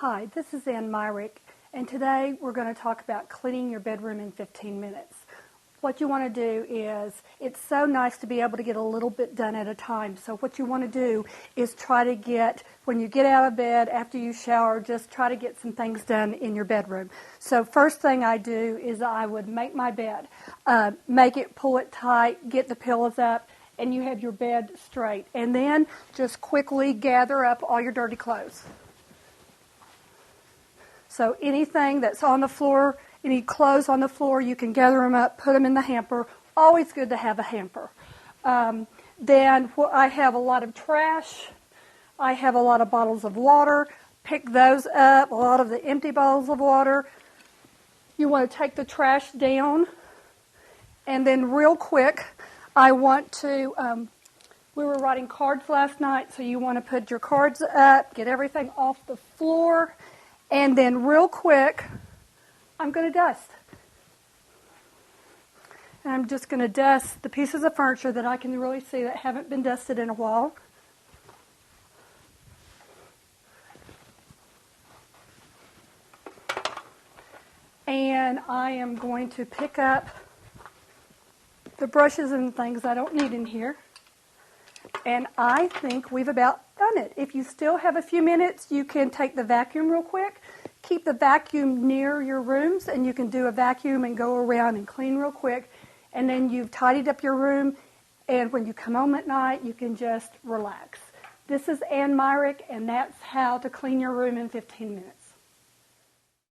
Hi, this is Ann Myrick, and today we're going to talk about cleaning your bedroom in 15 minutes. What you want to do is, it's so nice to be able to get a little bit done at a time. So what you want to do is try to get, when you get out of bed, after you shower, just try to get some things done in your bedroom. So first thing I do is I would make my bed. Make it, pull it tight, get the pillows up, and you have your bed straight. And then just quickly gather up all your dirty clothes. So anything that's on the floor, any clothes on the floor, you can gather them up, put them in the hamper. Always good to have a hamper. Then I have a lot of trash. I have a lot of bottles of water. Pick those up, a lot of the empty bottles of water. You want to take the trash down. And then real quick, I want to, we were writing cards last night, so you want to put your cards up, get everything off the floor. And then real quick, I'm going to dust. And I'm just going to dust the pieces of furniture that I can really see that haven't been dusted in a while. And I am going to pick up the brushes and things I don't need in here. And I think we've about done it. If you still have a few minutes, you can take the vacuum real quick. Keep the vacuum near your rooms, and you can do a vacuum and go around and clean real quick. And then you've tidied up your room, and when you come home at night, you can just relax. This is Ann Myrick, and that's how to clean your room in 15 minutes.